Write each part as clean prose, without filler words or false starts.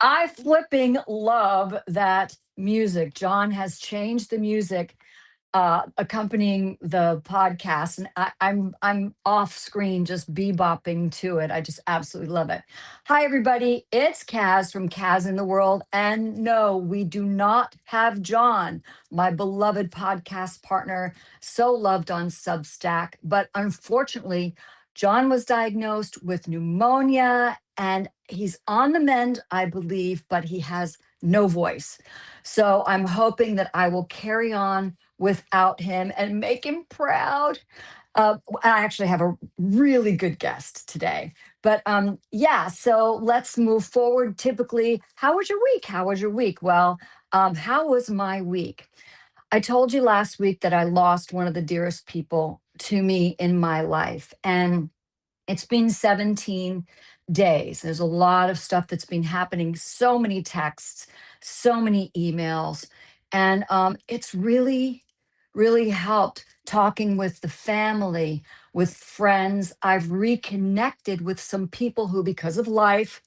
I flipping love that music. John has changed the music accompanying the podcast, and I'm off screen just bebopping to it. I just absolutely love it. Hi, everybody. It's Kaz from Kaz in the World, and no, we do not have John, my beloved podcast partner, so loved on Substack. But unfortunately, John was diagnosed with pneumonia, and he's on the mend, I believe, but he has no voice. So I'm hoping that I will carry on without him and make him proud. I actually have a really good guest today. But yeah, so let's move forward. Typically, how was your week? How was your week? Well, how was my week? I told you last week that I lost one of the dearest people to me in my life. And it's been 17 days. There's a lot of stuff that's been happening, so many texts, so many emails. And it's really helped talking with the family, with friends. I've reconnected with some people who, because of life,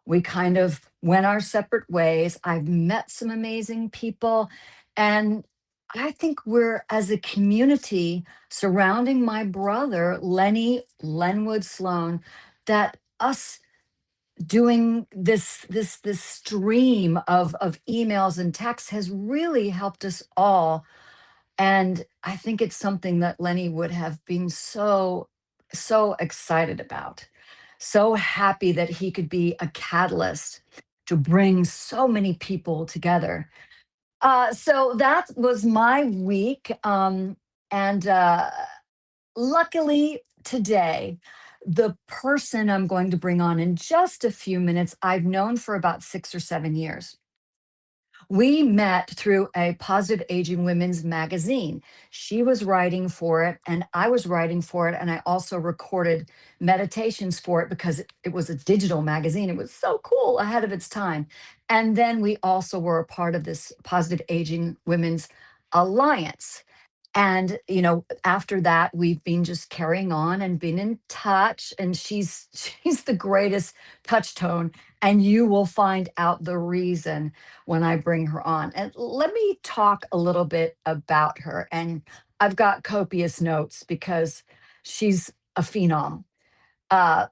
we kind of went our separate ways. I've met some amazing people. And I think we're, as a community, surrounding my brother, Lenny Lenwood Sloan, that us doing this stream of emails and texts has really helped us all. And I think it's something that Lenny would have been so excited about. So happy that he could be a catalyst to bring so many people together. So that was my week. And luckily today, the person I'm going to bring on in just a few minutes, I've known for about 6 or 7 years. We met through a Positive Aging Women's magazine. She was writing for it, and I was writing for it. And I also recorded meditations for it because it was a digital magazine. It was so cool, ahead of its time. And then we also were a part of this Positive Aging Women's Alliance. And after that, we've been just carrying on and been in touch, and she's the greatest touch tone, and you will find out the reason when I bring her on. And let me talk a little bit about her. And I've got copious notes because she's a phenom. uh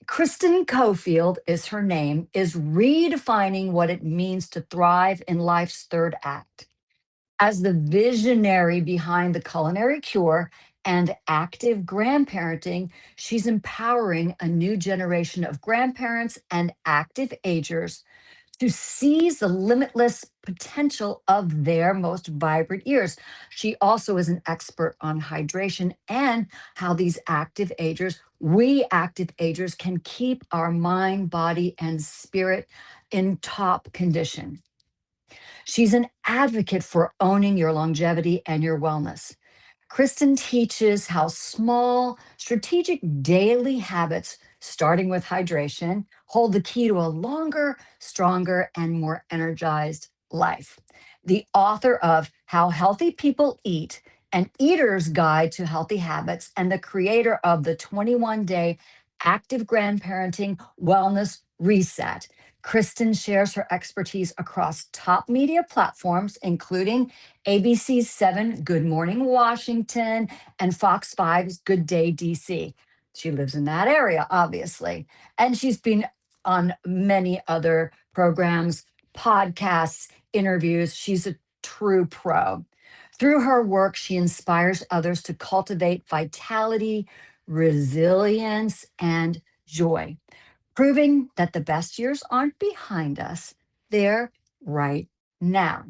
Kristen Coffield is her name, is redefining what it means to thrive in life's third act. As the visionary behind the culinary cure and active grandparenting, she's empowering a new generation of grandparents and active agers to seize the limitless potential of their most vibrant years. She also is an expert on hydration and how these we active agers, can keep our mind, body, and spirit in top condition. She's an advocate for owning your longevity and your wellness. Kristen teaches how small, strategic daily habits, starting with hydration, hold the key to a longer, stronger, and more energized life. The author of How Healthy People Eat, an eater's guide to healthy habits, and the creator of the 21-day active grandparenting wellness reset. Kristen shares her expertise across top media platforms, including ABC's 7 Good Morning Washington and Fox 5's Good Day DC. She lives in that area, obviously. And she's been on many other programs, podcasts, interviews. She's a true pro. Through her work, she inspires others to cultivate vitality, resilience, and joy, proving that the best years aren't behind us, they're right now.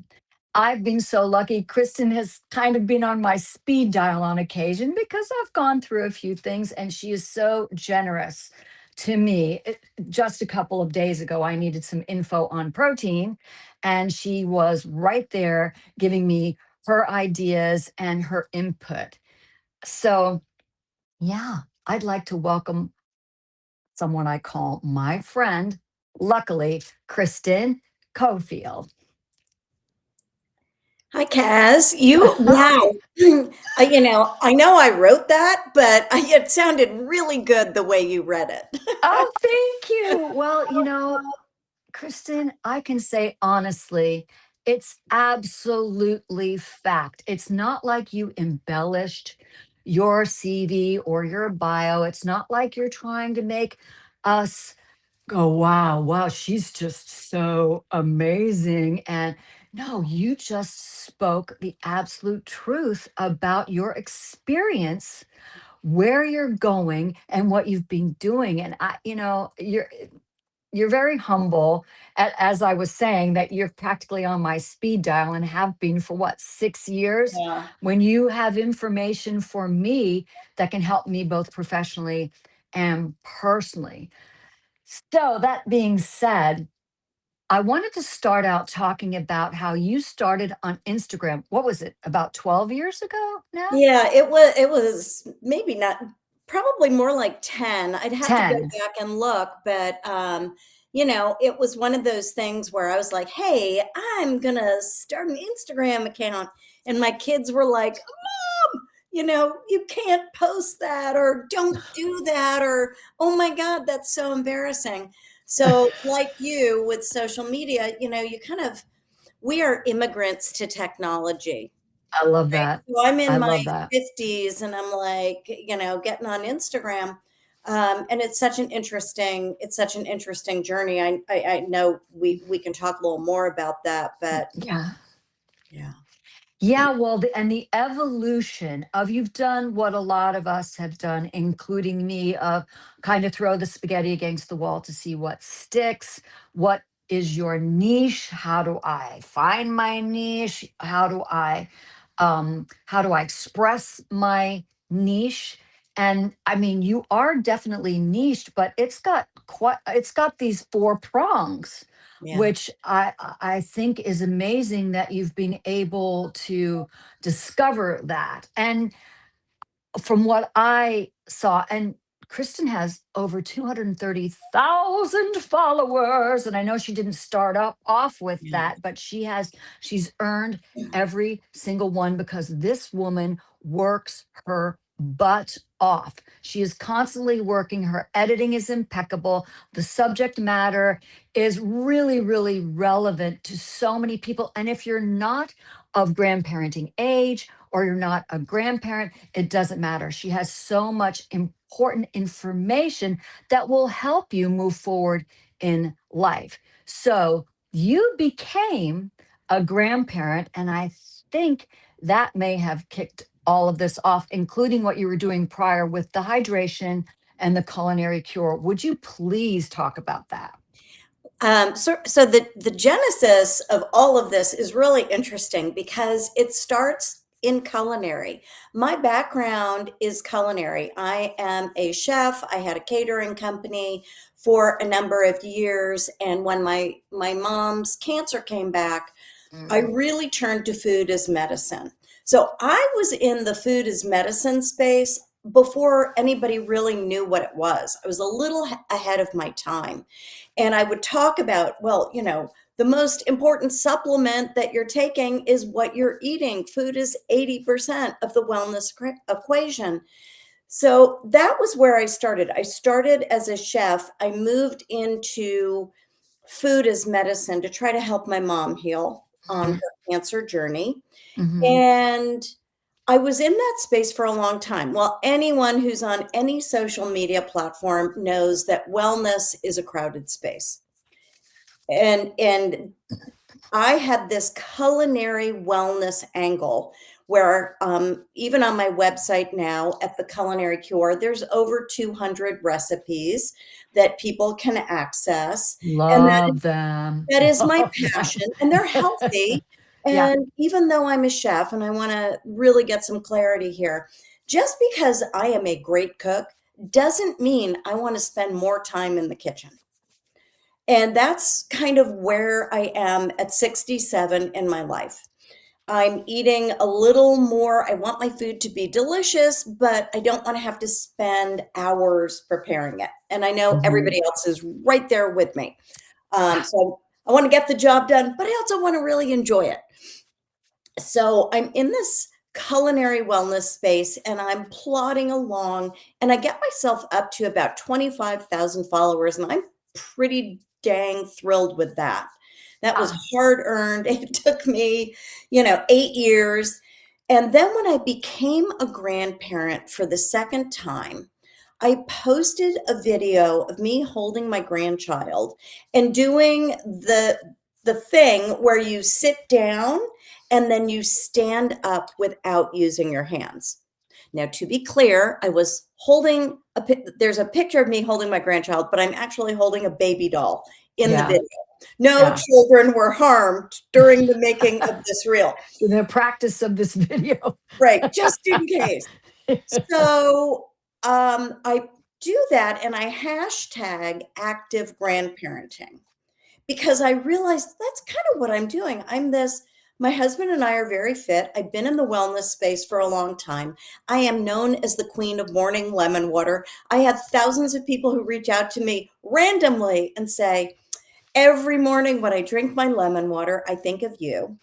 I've been so lucky. Kristen has kind of been on my speed dial on occasion because I've gone through a few things, and she is so generous to me. Just a couple of days ago, I needed some info on protein, and she was right there giving me her ideas and her input. So, yeah, I'd like to welcome someone I call my friend, luckily, Kristen Coffield. Hi, Kaz. Wow. I know I wrote that, but it sounded really good the way you read it. Oh, thank you. Well, Kristen, I can say honestly, it's absolutely fact. It's not like you embellished your CV or your bio. It's not like you're trying to make us go, wow, wow, she's just so amazing. And no, you just spoke the absolute truth about your experience, where you're going, and what you've been doing. And you're very humble, as I was saying, that you're practically on my speed dial and have been for what, 6 years? Yeah. When you have information for me that can help me both professionally and personally. So, that being said, I wanted to start out talking about how you started on Instagram. What was it, about 12 years ago now? Yeah, it was maybe not, probably more like 10. I'd have to go 10. back and look, but, it was one of those things where I was like, "Hey, I'm gonna start an Instagram account," and my kids were like, "Mom, you can't post that," or "Don't do that," or "Oh my god, that's so embarrassing." So, like you with social media, you kind of we are immigrants to technology. I love Right. that. So I'm I in my love that. 50s and I'm like, getting on Instagram. And it's such an interesting journey. I know we can talk a little more about that, but Yeah. yeah. Yeah, well, and the evolution of you've done what a lot of us have done, including me, of kind of throw the spaghetti against the wall to see what sticks. What is your niche? How do I find my niche? How do I express my niche? And I mean, you are definitely niched, but it's got these four prongs, Yeah. which I think is amazing that you've been able to discover that. And from what I saw, and Kristen has over 230,000 followers. And I know she didn't start up off with Yeah. that, but she's earned every single one because this woman works her butt off. She is constantly working. Her editing is impeccable. The subject matter is really, really relevant to so many people. And if you're not of grandparenting age or you're not a grandparent, it doesn't matter. She has so much important information that will help you move forward in life. So you became a grandparent, and I think that may have kicked all of this off, including what you were doing prior with the hydration and the culinary cure. Would you please talk about that? So the genesis of all of this is really interesting because it starts in culinary. My background is culinary. I am a chef. I had a catering company for a number of years, and when my mom's cancer came back, I Mm, really turned to food as medicine. So I was in the food as medicine space before anybody really knew what it was. I was a little ahead of my time. And I would talk about, well, the most important supplement that you're taking is what you're eating. Food is 80% of the wellness equation. So that was where I started. I started as a chef. I moved into food as medicine to try to help my mom heal on mhm, her cancer journey. mhm. And I was in that space for a long time. Well, anyone who's on any social media platform knows that wellness is a crowded space. And I had this culinary wellness angle where even on my website now at the Culinary Cure, there's over 200 recipes that people can access. And Love them. that is my Love them. passion, and they're healthy, Yeah. and even though I'm a chef, and I wanna really get some clarity here, just because I am a great cook doesn't mean I wanna spend more time in the kitchen, and that's kind of where I am at 67 in my life. I'm eating a little more. I want my food to be delicious, but I don't wanna have to spend hours preparing it, and I know Mhm. everybody else is right there with me. Yeah. So I want to get the job done, but I also want to really enjoy it. So I'm in this culinary wellness space and I'm plodding along and I get myself up to about 25,000 followers and I'm pretty dang thrilled with that. That was Ah, hard earned. It took me, 8 years. And then when I became a grandparent for the second time, I posted a video of me holding my grandchild and doing the thing where you sit down and then you stand up without using your hands. Now, to be clear, I was holding there's a picture of me holding my grandchild, but I'm actually holding a baby doll in the yeah, video. No yeah. children were harmed during the making of this reel. The practice of this video. Right, just in case. So, I do that and I hashtag active grandparenting because I realized that's kind of what I'm doing. My husband and I are very fit. I've been in the wellness space for a long time. I am known as the queen of morning lemon water. I have thousands of people who reach out to me randomly and say, every morning when I drink my lemon water, I think of you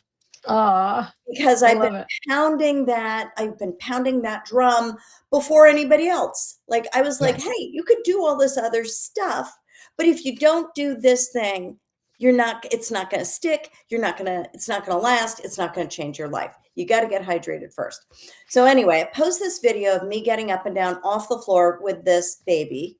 Ah, because I love it. I've been pounding that drum before anybody else. Like I was like, Yes. "Hey, you could do all this other stuff, but if you don't do this thing, it's not going to stick. It's not going to last. It's not going to change your life. You got to get hydrated first." So anyway, I post this video of me getting up and down off the floor with this baby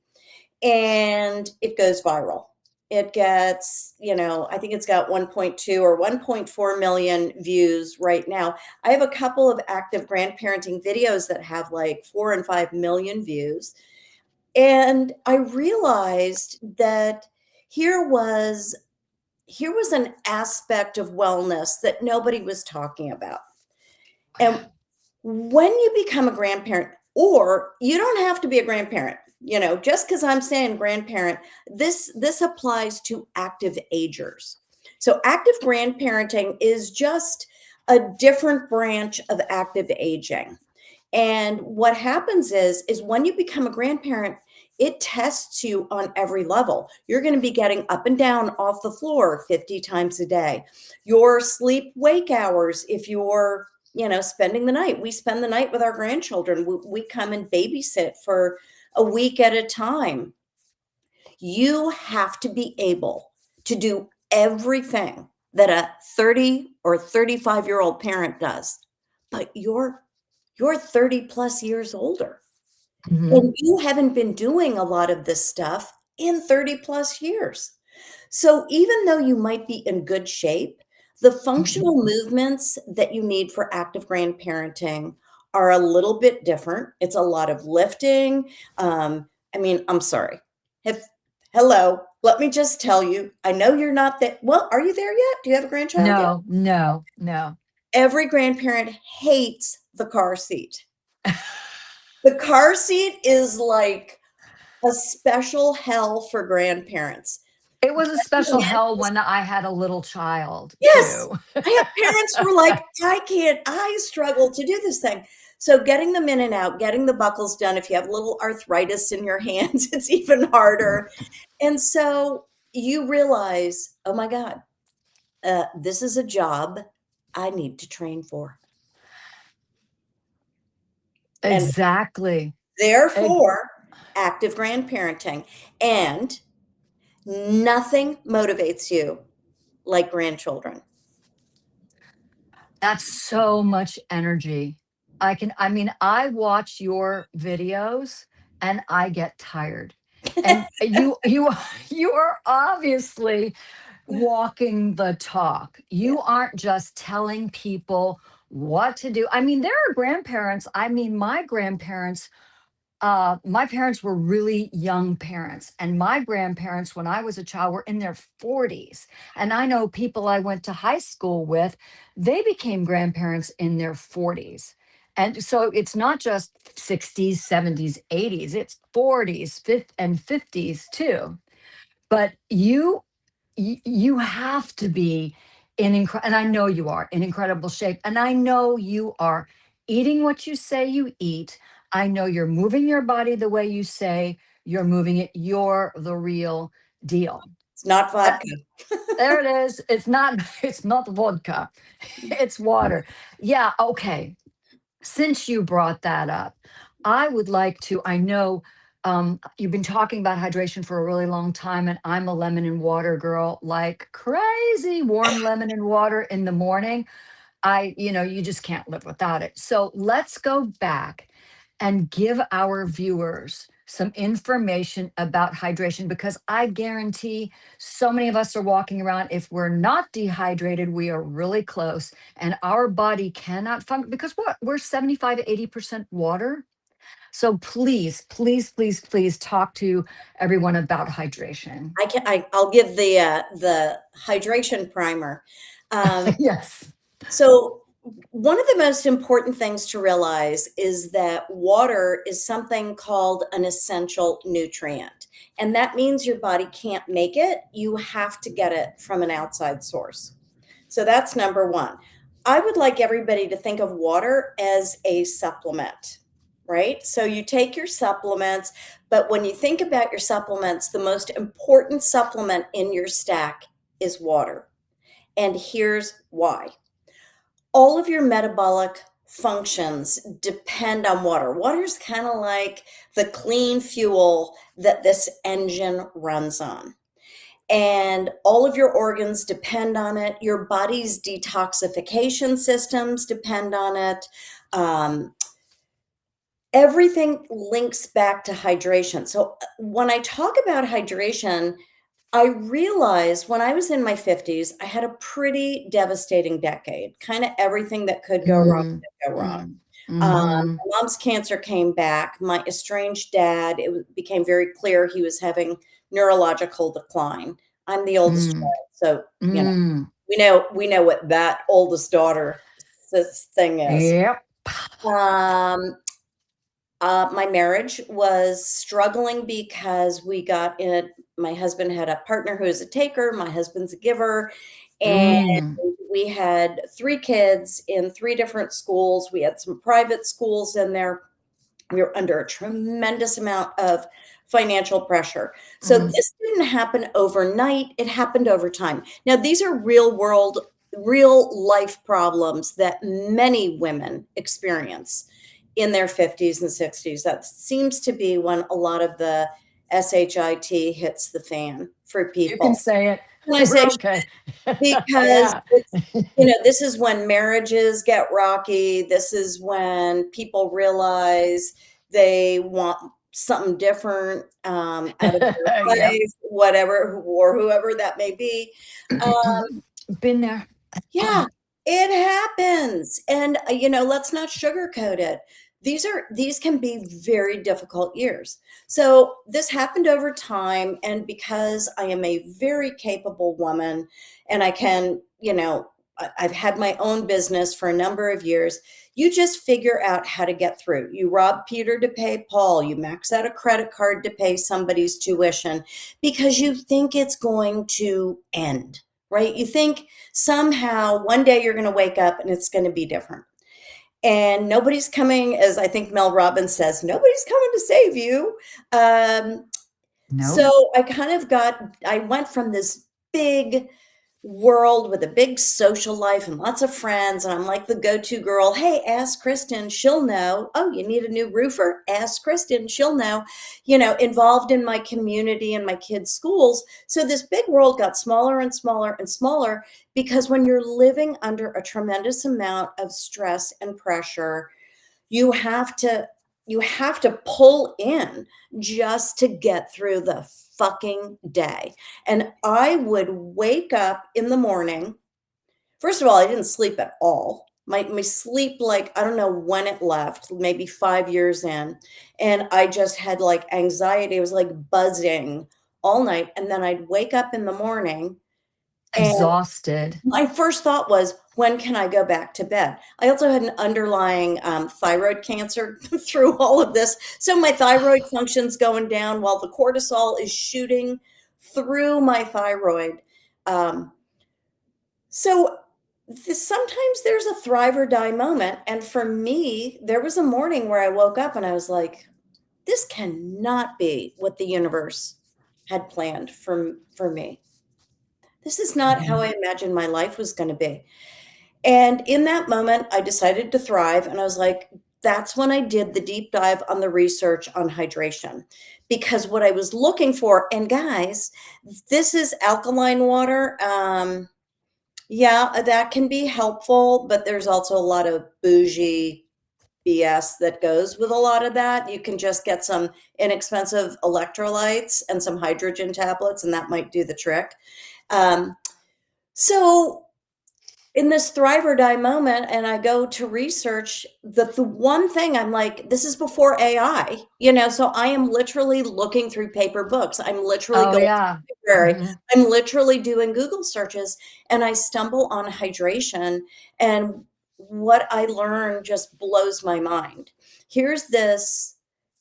and it goes viral. It gets, I think it's got 1.2 or 1.4 million views right now. I have a couple of active grandparenting videos that have like 4 and 5 million views. And I realized that here was here was an aspect of wellness that nobody was talking about. And when you become a grandparent, or you don't have to be a grandparent, just because I'm saying grandparent, this applies to active agers. So active grandparenting is just a different branch of active aging. And what happens is when you become a grandparent, it tests you on every level. You're going to be getting up and down off the floor 50 times a day. Your sleep wake hours, if you're, spending the night. We spend the night with our grandchildren. We come and babysit for a week at a time. You have to be able to do everything that a 30 or 35-year-old parent does. But you're 30 plus years older. Mhm. And you haven't been doing a lot of this stuff in 30 plus years. So even though you might be in good shape, the Mhm. functional movements that you need for active grandparenting are a little bit different. It's a lot of lifting. I'm sorry. If, Hello, let me just tell you, I know you're not that. Well, are you there yet? Do you have a grandchild yet? No, no, no. Every grandparent hates the car seat. The car seat is like a special hell for grandparents. It was a Getting special in hell is when I had a little child Yes! too. I have parents who are like, I struggle to do this thing." So getting them in and out, getting the buckles done, if you have little arthritis in your hands, it's even harder. And so you realize, "Oh my god, this is a job I need to train for." And Exactly. Ex therefore, active grandparenting. And nothing motivates you like grandchildren. That's so much energy. I mean, I watch your videos and I get tired. And you you are obviously walking the talk. Yeah. You aren't just telling people what to do. I mean, there are grandparents. I mean, my parents were really young parents, and my grandparents, when I was a child, were in their 40s. And I know people I went to high school with, they became grandparents in their 40s. And so it's not just 60s, 70s, 80s, it's 40s, and 50s too. But you have to be and I know you are in incredible shape, and I know you are eating what you say you eat. I know you're moving your body the way you say you're moving it. You're the real deal. It's not And vodka. there it is. It's not vodka. It's water. Yeah, okay. Since you brought that up, I would like to, I know You've been talking about hydration for a really long time, and I'm a lemon and water girl like crazy. Warm lemon and water in the morning. You just can't live without it. So let's go back and give our viewers some information about hydration, because I guarantee so many of us are walking around. If we're not dehydrated, we are really close, and our body cannot function because what? We're 75 to 80% water. So please, please, please, please talk to everyone about hydration. I'll give the hydration primer. Um, Yes. so one of the most important things to realize is that water is something called an essential nutrient. And that means your body can't make it. You have to get it from an outside source. So that's number one. I would like everybody to think of water as a supplement, right? So you take your supplements, but when you think about your supplements, the most important supplement in your stack is water. And here's why. All of your metabolic functions depend on water. Water is kind of like the clean fuel that this engine runs on, and all of your organs depend on it. Your body's detoxification systems depend on it. Um, Everything links back to hydration. So when I talk about hydration, I realized when I was in my 50s, I had a pretty devastating decade. Kind of everything that could go wrong Mm, did go wrong. mm, mm-hmm, My mom's cancer came back. My estranged dad, became very clear he was having neurological decline. I'm the oldest mm, child, so mm. we know what that oldest daughter this thing is. Yep. Um, my marriage was struggling because we got in. My husband had a partner who is a taker. My husband's a giver, and Mm. we had 3 kids in 3 different schools. We had some private schools in there. We were under a tremendous amount of financial pressure. So Mm. this didn't happen overnight. It happened over time. Now, these are real world, real life problems that many women experience in their 50s and 60s. That seems to be when a lot of the SHIT hits the fan for You can people. say it. When I say We're okay. because Yeah. this is when marriages get rocky. This is when people realize they want something different out of their Yep. life, whatever, or whoever that may be. Um, Been there. yeah, it happens. And let's not sugarcoat it. These can be very difficult years. So this happened over time, and because I am a very capable woman and I can, I've had my own business for a number of years, you just figure out how to get through. You rob Peter to pay Paul, you max out a credit card to pay somebody's tuition because you think it's going to end, right? You think somehow one day you're going to wake up and it's going to be different. And nobody's coming, as I think Mel Robbins says, nobody's coming to save you. Um, No. so I went from this big world with a big social life and lots of friends. And I'm like the go-to girl. Hey, ask Kristen, she'll know. Oh, you need a new roofer? Ask Kristen, she'll know. Involved in my community and my kids' schools. So this big world got smaller and smaller and smaller because when you're living under a tremendous amount of stress and pressure, you have to pull in just to get through the fucking day. And I would wake up in the morning. First of all, I didn't sleep at all. My sleep, like, I don't know when it left, maybe 5 years in. And I just had like anxiety. It was like buzzing all night. And then I'd wake up in the morning and Exhausted. my first thought was, when can I go back to bed? I also had an underlying thyroid cancer through all of this. So my thyroid function's going down while the cortisol is shooting through my thyroid. Um, so sometimes there's a thrive or die moment. And for me, there was a morning where I woke up and I was like, this cannot be what the universe had planned for me. This is not how Mhm. I imagined my life was going to be. And in that moment, I decided to thrive. And I was like, that's when I did the deep dive on the research on hydration. Because what I was looking for, and guys, this is alkaline water. Yeah, that can be helpful, but there's also a lot of bougie BS that goes with a lot of that. You can just get some inexpensive electrolytes and some hydrogen tablets, and that might do the trick. Um, so in this thrive or die moment, and I go to research, the one thing I'm like, this is before AI, so I am literally looking through paper books. I'm literally Oh going to yeah. the library. Hmm. I'm literally doing Google searches, and I stumble on hydration, and what I learn just blows my mind. Here's this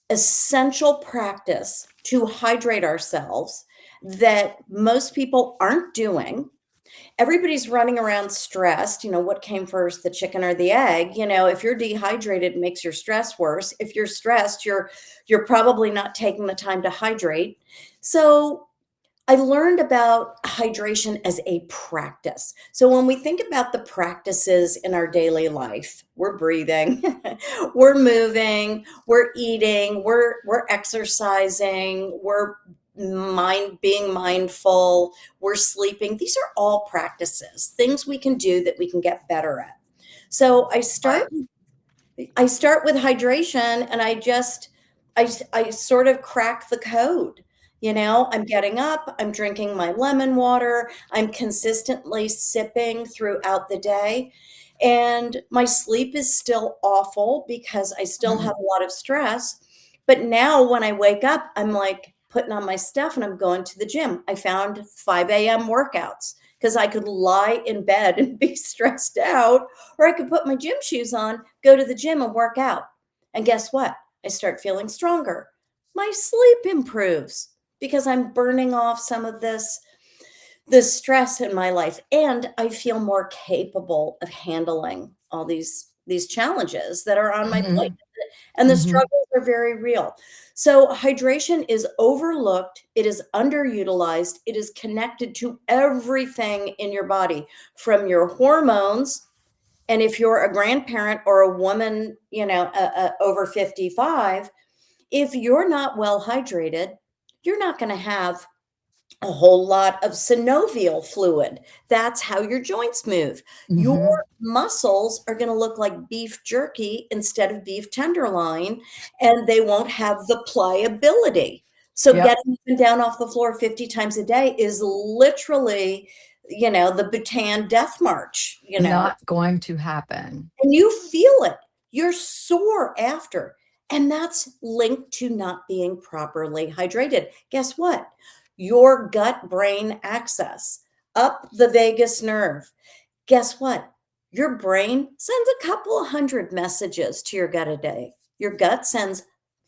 essential practice to hydrate ourselves that most people aren't doing. Everybody's running around stressed. What came first, the chicken or the egg? If you're dehydrated, it makes your stress worse. If you're stressed, you're probably not taking the time to hydrate. So I learned about hydration as a practice. So when we think about the practices in our daily life, we're breathing, we're moving, we're eating, we're exercising, we're being mindful, we're sleeping. These are all practices, things we can do that we can get better at. So Right. I start with hydration, and I sort of crack the code. I'm getting up, I'm drinking my lemon water, I'm consistently sipping throughout the day. And my sleep is still awful because I still have Mhm. a lot of stress. But now when I wake up, I'm like putting on my stuff and I'm going to the gym. I found 5 a.m. workouts because I could lie in bed and be stressed out, or I could put my gym shoes on, go to the gym and work out. And guess what? I start feeling stronger. My sleep improves because I'm burning off some of this stress in my life, and I feel more capable of handling all these challenges that are on my plate. Mhm. And the Mhm. struggles are very real. So hydration is overlooked, it is underutilized, it is connected to everything in your body, from your hormones. And if you're a grandparent or a woman, over 55, if you're not well hydrated, you're not going to have a whole lot of synovial fluid. That's how your joints move. Your Mhm. muscles are going to look like beef jerky instead of beef tenderloin, and they won't have the pliability. So Yep. getting up and down off the floor 50 times a day is literally, the Bhutan death march. Not going to happen. And you feel it. You're sore after. And that's linked to not being properly hydrated. Guess what? Your gut brain axis, up the vagus nerve. Guess what? Your brain sends a couple of hundred messages to your gut a day. Your gut sends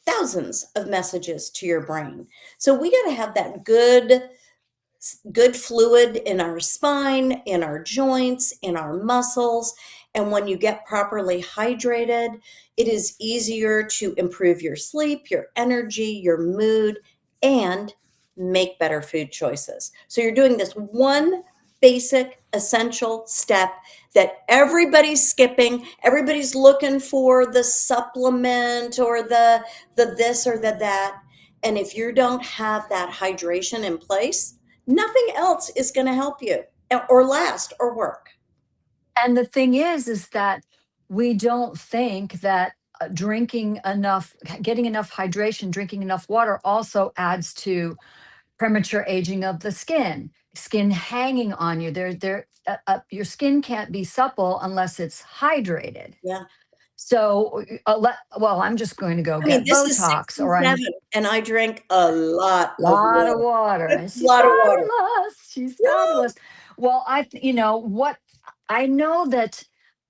thousands of messages to your brain. So we got to have that good fluid in our spine, in our joints, in our muscles. And when you get properly hydrated, it is easier to improve your sleep, your energy, your mood, and make better food choices. So you're doing this one basic essential step that everybody's skipping. Everybody's looking for the supplement or the this or the that. And if you don't have that hydration in place, nothing else is going to help you or last or work. And the thing is that we don't think that drinking enough, getting enough hydration, drinking enough water also adds to premature aging of the skin hanging on you. Your skin can't be supple unless it's hydrated. Yeah. So, well, I'm just going to go I mean, get this is Botox, or I'm 67 and I drink a lot of lot of water. water, A and she's lot of water. fabulous. She's Yeah. fabulous. Well, what I know that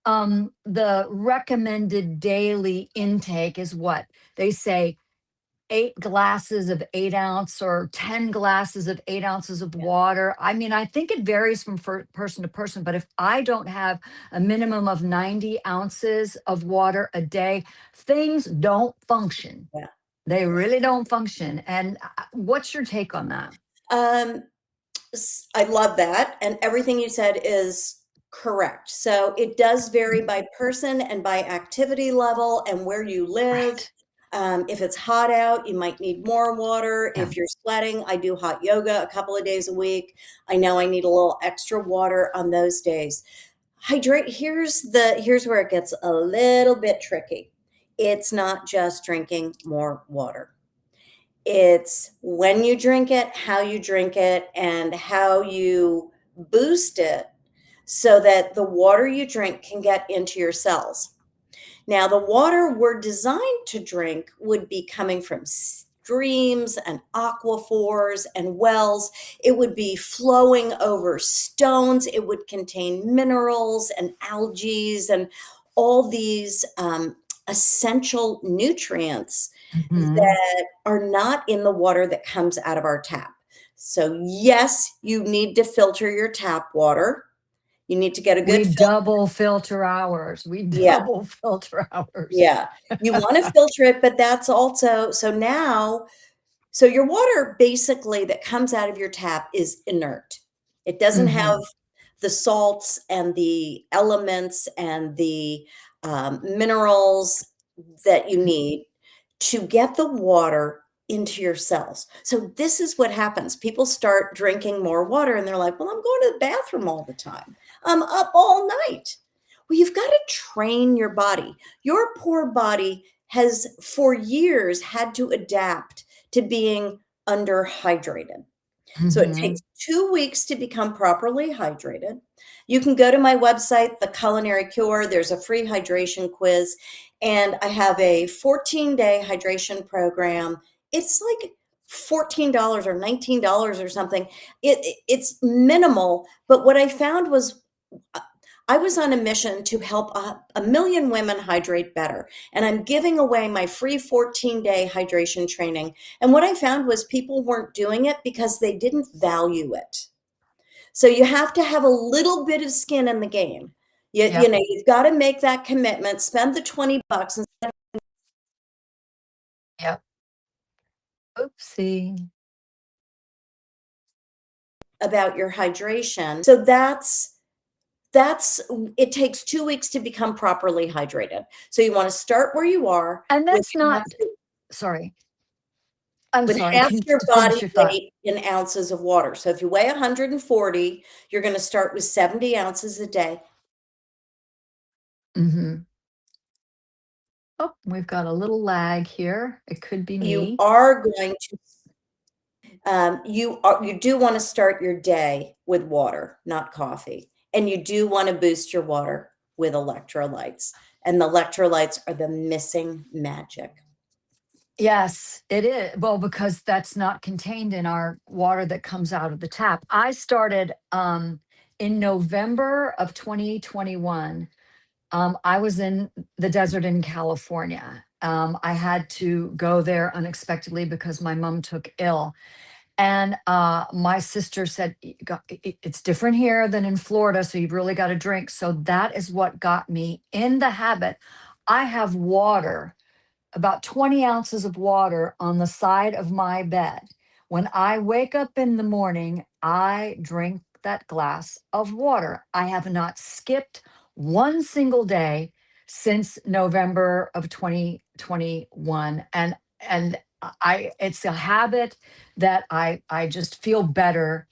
the recommended daily intake is what they say: 8 glasses of 8 ounce or 10 glasses of 8 ounces of water. I mean, I think it varies from person to person, but if I don't have a minimum of 90 ounces of water a day, things don't function. Yeah. They really don't function. And what's your take on that? Um, I love that. And everything you said is Correct. So it does vary by person and by activity level and where you live. Right. If it's hot out, you might need more water. Yeah. If you're sweating, I do hot yoga a couple of days a week. I know I need a little extra water on those days. Hydrate. Here's where it gets a little bit tricky. It's not just drinking more water. It's when you drink it, how you drink it, and how you boost it so that the water you drink can get into your cells. Now, the water we're designed to drink would be coming from streams and aquifers and wells. It would be flowing over stones. It would contain minerals and algae and all these essential nutrients Hmm. that are not in the water that comes out of our tap. So, yes, you need to filter your tap water. You need to get a We good filter. double filter ours. We Yeah, double filter ours. yeah. You want to filter it, but that's also so now so your water basically that comes out of your tap is inert. It doesn't have Hmm. the salts and the elements and the minerals that you need to get the water into your cells. So this is what happens. People start drinking more water and they're like, well, I'm going to the bathroom all the time. I'm up all night. Well, you've got to train your body. Your poor body has for years had to adapt to being underhydrated. So it Hmm. takes 2 weeks to become properly hydrated. You can go to my website, The Culinary Cure. There's a free hydration quiz, and I have a 14-day hydration program. It's like $14 or $19 or something. It's minimal, but what I found was I was on a mission to help a million women hydrate better. And I'm giving away my free 14-day hydration training. And what I found was people weren't doing it because they didn't value it. So you have to have a little bit of skin in the game. You Yep. know, you've got to make that commitment, spend the $20 Yep. Oopsie. about your hydration. So that's it takes 2 weeks to become properly hydrated. So you want to start where you are And with that's half not, sorry. I'm with sorry. half Can your to body finish your thought. weight in ounces of water. So if you weigh 140, you're going to start with 70 ounces a day. Hmm. Oh, we've got a little lag here. It could be You me. are going to you do want to start your day with water, not coffee. And you do want to boost your water with electrolytes. And the electrolytes are the missing magic. Yes, it is. Well, because that's not contained in our water that comes out of the tap. I started in November of 2021. I was in the desert in California. I had to go there unexpectedly because my mom took ill. And my sister said, It's different here than in Florida, so you've really got to drink." So that is what got me in the habit. I have water, about 20 ounces of water on the side of my bed. When I wake up in the morning, I drink that glass of water. I have not skipped one single day since November of 2021. And I it's a habit that I just feel better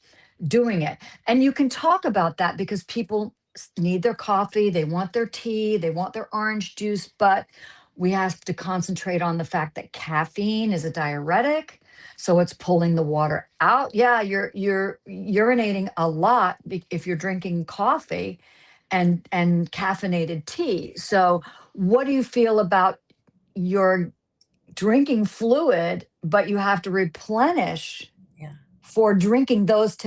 doing it. And you can talk about that because people need their coffee, they want their tea, they want their orange juice, but we have to concentrate on the fact that caffeine is a diuretic, so it's pulling the water out. Yeah, you're urinating a lot if you're drinking coffee and caffeinated tea. So what do you feel about your drinking fluid, but you have to replenish Yeah. for drinking those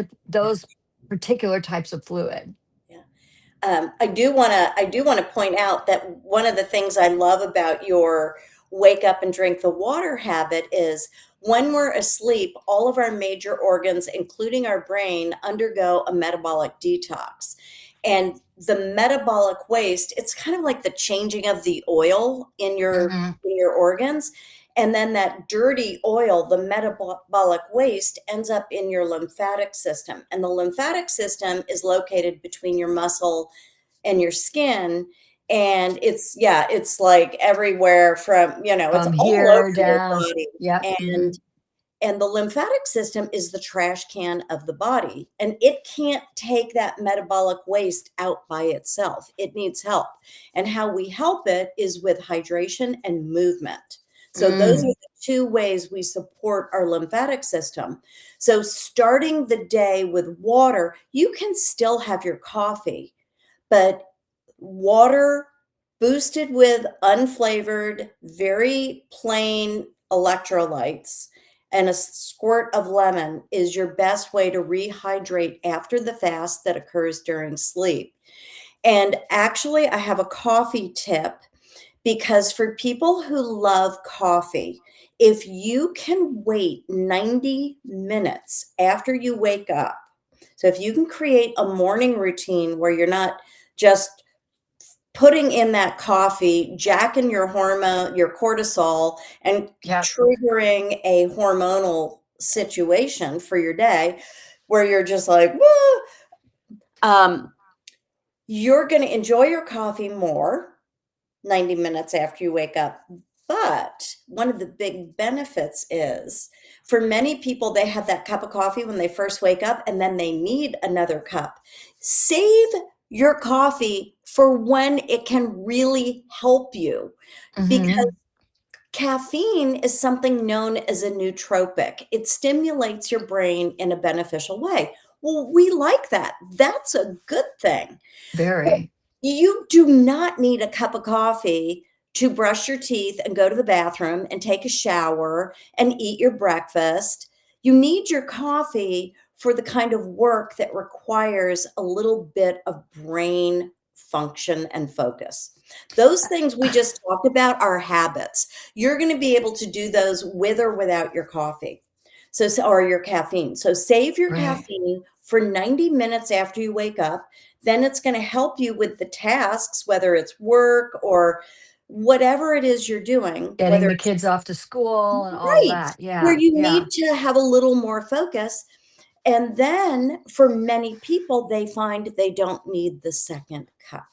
particular types of fluid? Yeah. I do want to point out that one of the things I love about your wake up and drink the water habit is when we're asleep, all of our major organs, including our brain, undergo a metabolic detox. And the metabolic waste, it's kind of like the changing of the oil Hmm. in your organs. And then that dirty oil, the metabolic waste, ends up in your lymphatic system. And the lymphatic system is located between your muscle and your skin. And it's, yeah, it's like everywhere from, it's From all here over your down. body. Yep. And the lymphatic system is the trash can of the body, and it can't take that metabolic waste out by itself. It needs help. And how we help it is with hydration and movement. So, those are Mm. the two ways we support our lymphatic system. So, starting the day with water, you can still have your coffee, but water boosted with unflavored, very plain electrolytes and a squirt of lemon is your best way to rehydrate after the fast that occurs during sleep. And actually, I have a coffee tip because for people who love coffee, if you can wait 90 minutes after you wake up, so if you can create a morning routine where you're not just putting in that coffee, jacking your hormone, your cortisol, and Yep. triggering a hormonal situation for your day where you're just like, whoa, um, you're going to enjoy your coffee more 90 minutes after you wake up. But one of the big benefits is for many people, they have that cup of coffee when they first wake up and then they need another cup. Save your coffee for when it can really help you because Hmm. caffeine is something known as a nootropic. It stimulates your brain in a beneficial way. Well, we like that. That's a good thing. Very. You do not need a cup of coffee to brush your teeth and go to the bathroom and take a shower and eat your breakfast. You need your coffee for the kind of work that requires a little bit of brain function and focus. Those things we just talked about are habits. You're going to be able to do those with or without your coffee. Or your caffeine. So save your Right. caffeine for 90 minutes after you wake up, then it's going to help you with the tasks, whether it's work or whatever it is you're doing, Getting whether the it's kids off to school and all right, that. where Yeah. you Yeah. need to have a little more focus. And then for many people, they find they don't need the second cup.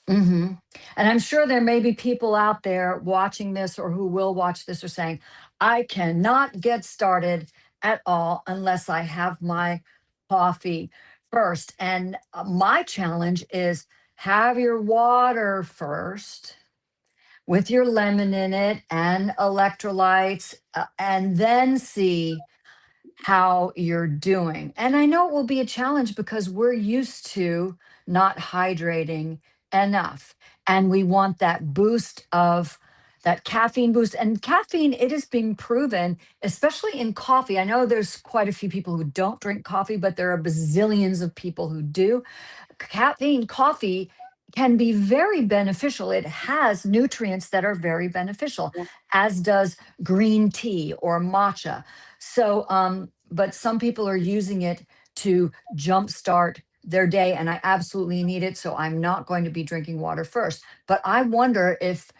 Hmm. And I'm sure there may be people out there watching this or who will watch this or saying, I cannot get started at all unless I have my coffee first. And my challenge is have your water first with your lemon in it and electrolytes, and then see how you're doing. And I know it will be a challenge because we're used to not hydrating enough. And we want that boost of that caffeine boost. And caffeine, it is being proven, especially in coffee. I know there's quite a few people who don't drink coffee, but there are bazillions of people who do. Caffeine coffee can be very beneficial. It has nutrients that are very beneficial, Yeah. as does green tea or matcha. So, but some people are using it to jumpstart their day, and I absolutely need it. So I'm not going to be drinking water first. But I wonder if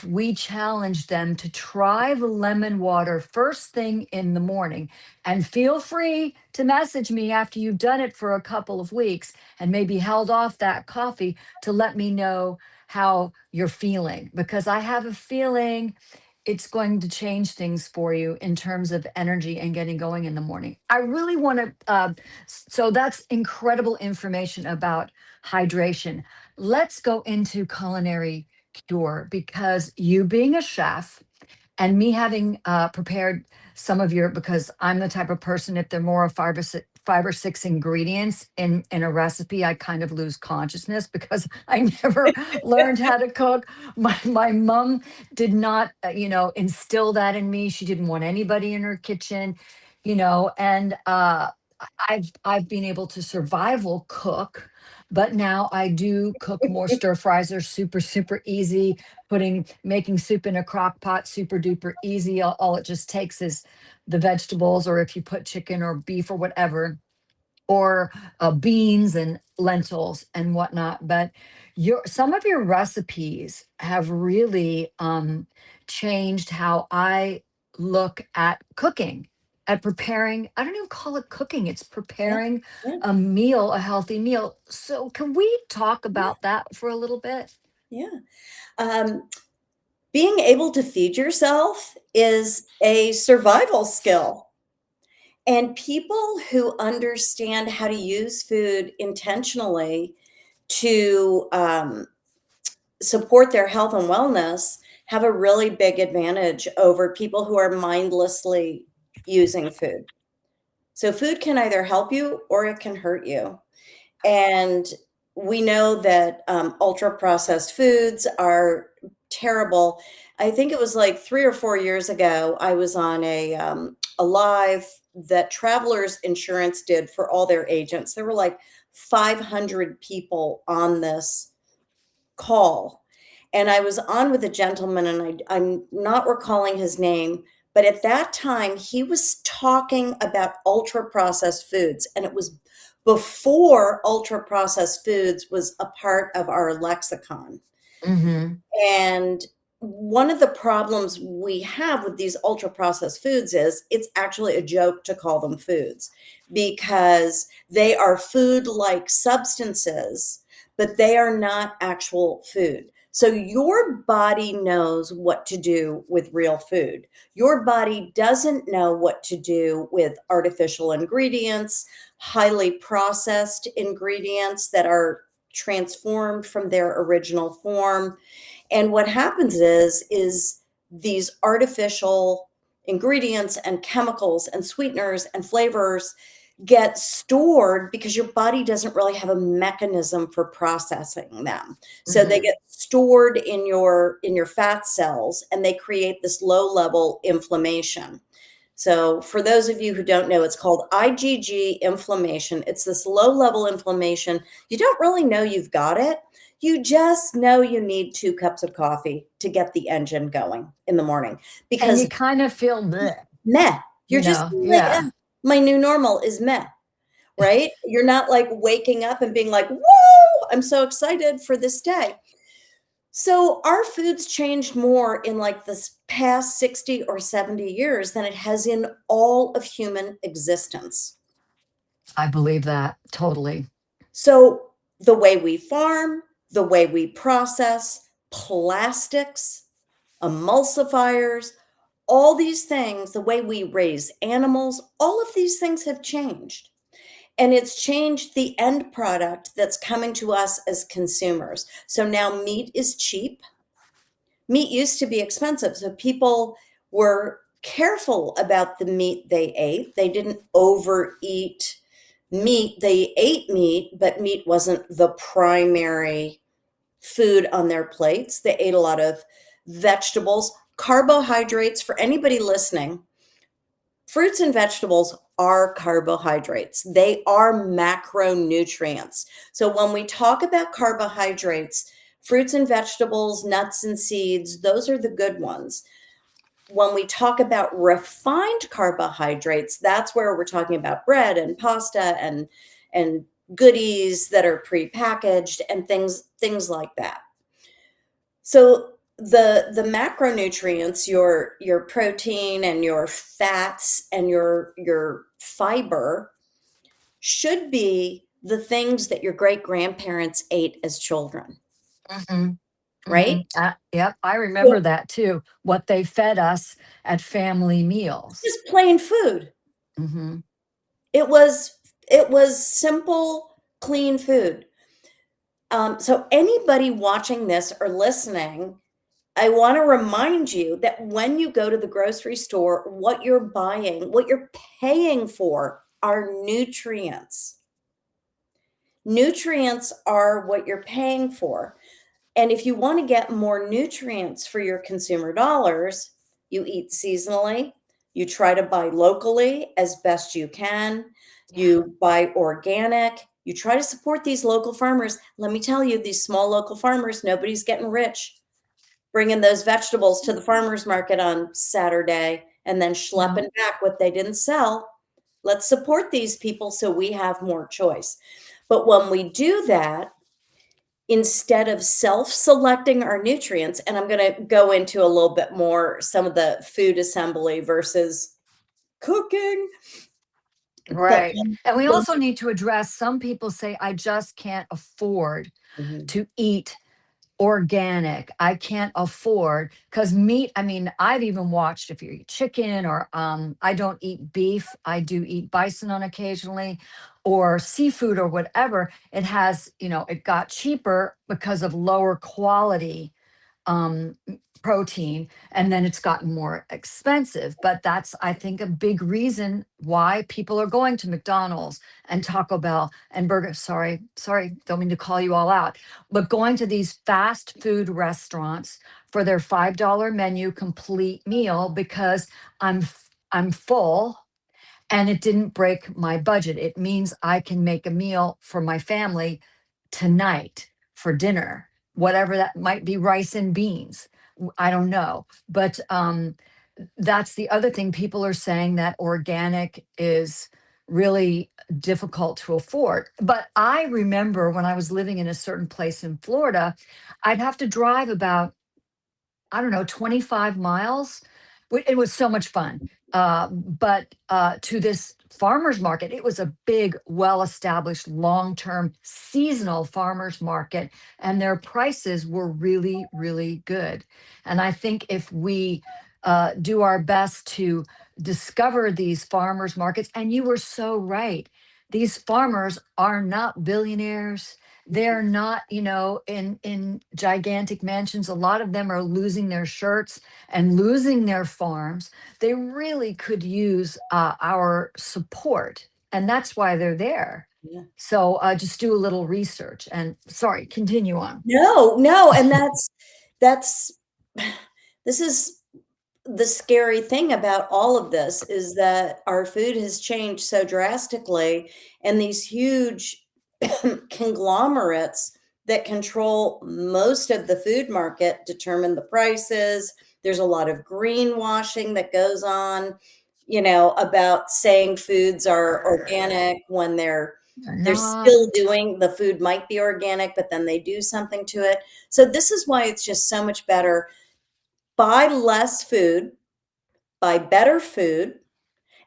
we challenge them to try the lemon water first thing in the morning, and feel free to message me after you've done it for a couple of weeks and maybe held off that coffee to let me know how you're feeling, because I have a feeling it's going to change things for you in terms of energy and getting going in the morning. I really want to, so that's incredible information about hydration. Let's go into culinary cure, because you being a chef and me having prepared some of your, because I'm the type of person, if there are more of five or six ingredients in a recipe, I kind of lose consciousness because I never learned how to cook. My mom did not instill that in me. She didn't want anybody in her kitchen, and I've been able to survival cook, but now I do cook more. Stir fries are super, super easy. Making soup in a crock pot, super duper easy. All it just takes is the vegetables, or if you put chicken or beef or whatever, or beans and lentils and whatnot. But Your some of your recipes have really changed how I look at cooking, at preparing. I don't even call it cooking, it's Yeah, preparing yeah, a meal, a healthy meal. So, can we talk yeah, about that for a little bit? yeah. Being able to feed yourself is a survival skill. And people who understand how to use food intentionally to support their health and wellness have a really big advantage over people who are mindlessly using food. So, food can either help you or it can hurt you. And we know that ultra processed foods are terrible. I think it was like 3 or 4 years ago, I was on a live that Travelers Insurance did for all their agents. There were like 500 people on this call. And I was on with a gentleman, and I'm not recalling his name, but at that time, he was talking about ultra processed foods. And it was before ultra processed foods was a part of our lexicon. Hmm. And one of the problems we have with these ultra processed foods is it's actually a joke to call them foods because they are food like substances, but they are not actual food. So your body knows what to do with real food. Your body doesn't know what to do with artificial ingredients, highly processed ingredients that are transformed from their original form. And what happens is these artificial ingredients and chemicals and sweeteners and flavors get stored because your body doesn't really have a mechanism for processing them. So they Hmm. get stored in your fat cells, and they create this low level inflammation. So, for those of you who don't know, it's called IgG inflammation. It's this low level inflammation. You don't really know you've got it. You just know you need 2 cups of coffee to get the engine going in the morning And you because kind of feel bleh, meh. You're just like, yeah. my new normal is meh, right? You're not like waking up and being like, whoa, I'm so excited for this day. So our food's changed more in like this past 60 or 70 years than it has in all of human existence. I believe that totally. So the way we farm, the way we process, plastics, emulsifiers, all these things, the way we raise animals, all of these things have changed. And it's changed the end product that's coming to us as consumers. So now meat is cheap. Meat used to be expensive, so people were careful about the meat they ate. They didn't overeat meat. They ate meat, but meat wasn't the primary food on their plates. They ate a lot of vegetables, carbohydrates. For anybody listening, fruits and vegetables are carbohydrates. They are macronutrients. So when we talk about carbohydrates, fruits and vegetables, nuts and seeds, those are the good ones. When we talk about refined carbohydrates, that's where we're talking about bread and pasta and goodies that are prepackaged and things like that. So the macronutrients, your protein and your fats and your fiber should be the things that your great grandparents ate as children, Hmm. right? Hmm. Yep, I remember So that too. What they fed us at family meals. just plain food. Hmm. It was simple, clean food. So anybody watching this or listening, I want to remind you that when you go to the grocery store, what you're buying, what you're paying for are nutrients. Nutrients are what you're paying for. And if you want to get more nutrients for your consumer dollars, you eat seasonally, you try to buy locally as best you can, Yeah. you buy organic, you try to support these local farmers. Let me tell you, these small local farmers, nobody's getting rich bringing those vegetables to the farmer's market on Saturday and then No. schlepping back what they didn't sell. Let's support these people so we have more choice. But when we do that, instead of self-selecting our nutrients, and I'm gonna go into a little bit more some of the food assembly versus cooking, but Right. And we one also need to address some people say, I just can't afford Mhm. to eat organic. I can't afford because meat, I mean, I've even watched if you eat chicken or I don't eat beef. I do eat bison on occasionally or seafood or whatever. It has, it got cheaper because of lower quality protein, and then it's gotten more expensive. But that's, I think, a big reason why people are going to McDonald's and Taco Bell and burger. Sorry, don't mean to call you all out, but going to these fast food restaurants for their $5 menu complete meal because I'm full and it didn't break my budget. It means I can make a meal for my family tonight for dinner, whatever that might be, rice and beans. I don't know. But that's the other thing. People are saying that organic is really difficult to afford. But I remember when I was living in a certain place in Florida, I'd have to drive about, I don't know, 25 miles. It was so much fun. But to this farmer's market, it was a big, well established, long term seasonal farmer's market. And their prices were really, really good. And I think if we do our best to discover these farmers markets, and you were so right, these farmers are not billionaires. They're not, in gigantic mansions. A lot of them are losing their shirts and losing their farms. They really could use our support, and that's why they're there. Yeah. So just do a little research. And sorry, continue on. No, no, and that's this is the scary thing about all of this is that our food has changed so drastically, and these huge conglomerates that control most of the food market determine the prices. There's a lot of greenwashing that goes on, about saying foods are organic when They're they're still not. doing the food might be organic, but then they do something to it. So this is why it's just so much better. Buy less food, buy better food,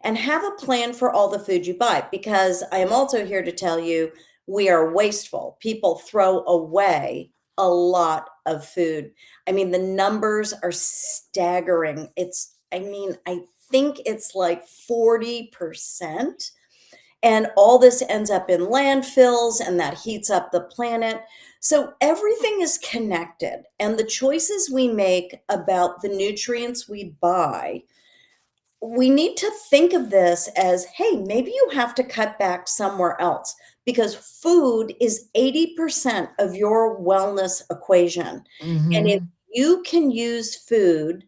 and have a plan for all the food you buy, because I am also here to tell you we are wasteful. People throw away a lot of food. I mean, the numbers are staggering. I think it's like 40%. And all this ends up in landfills, and that heats up the planet. So everything is connected. And the choices we make about the nutrients we buy, we need to think of this as, hey, maybe you have to cut back somewhere else, because food is 80% of your wellness equation. And if Hmm. you can use food,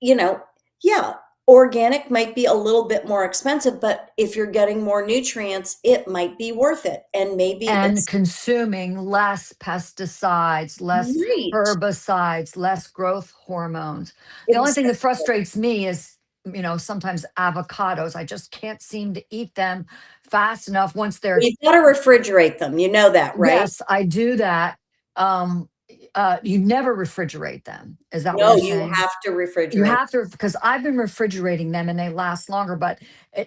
you know, yeah, organic might be a little bit more expensive, but if you're getting more nutrients, it might be worth it. And maybe And it's consuming less pesticides, less great. herbicides, less growth hormones. The only thing that Exactly. frustrates me is, sometimes avocados. I just can't seem to eat them fast enough once they're. You've got to refrigerate them. You know that, right? Yes, I do that. Um, you never refrigerate them. Is that what No, you're you saying? have to You refrigerate. have to, because I've been refrigerating them and they last longer. But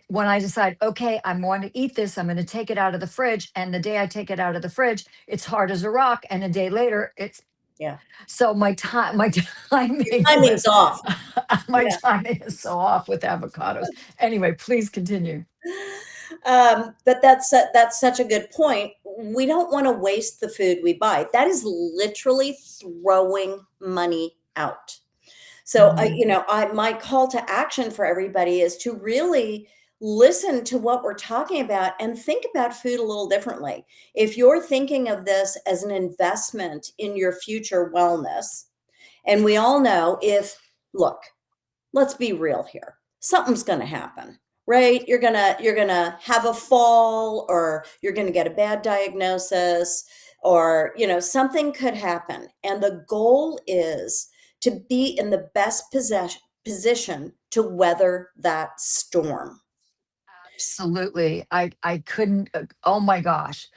when I decide, okay, I'm going to eat this, I'm going to take it out of the fridge. And the day I take it out of the fridge, it's hard as a rock. And a day later, it's Yeah. so my timing Timing's with off. my Yeah. timing is so off with avocados. Anyway, please continue. But that's such a good point. We don't want to waste the food we buy. That is literally throwing money out. So, Mhm. my call to action for everybody is to really listen to what we're talking about and think about food a little differently. If you're thinking of this as an investment in your future wellness, and we all know look, let's be real here. Something's going to happen, right? You're going to have a fall, or you're going to get a bad diagnosis, or something could happen. And the goal is to be in the best position to weather that storm. Absolutely. I couldn't, oh my gosh.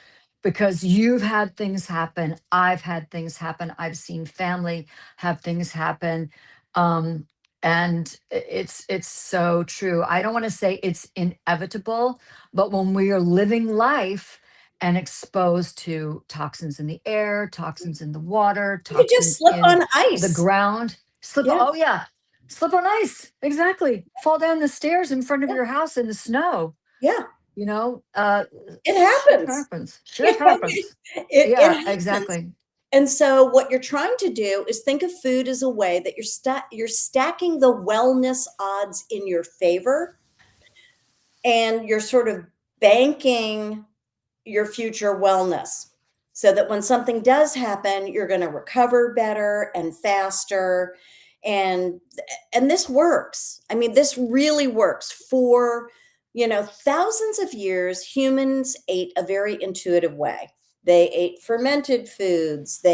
because you've had things happen. I've had things happen. I've seen family have things happen. Um, and it's so true. I don't want to say it's inevitable, but when we are living life and exposed to toxins in the air, toxins in the water, You could just toxins slip in on the ice. ground, Yeah, oh yeah, slip on ice. Exactly. Fall down the stairs in front of yeah, your house in the snow. yeah. You know, It shit happens. happens. You Shit know, happens. it Yeah, happens. exactly. And so what you're trying to do is think of food as a way that you're stacking the wellness odds in your favor, and you're sort of banking your future wellness so that when something does happen, you're going to recover better and faster. And this works. I mean, this really works. For, thousands of years, humans ate a very intuitive way. They ate fermented foods.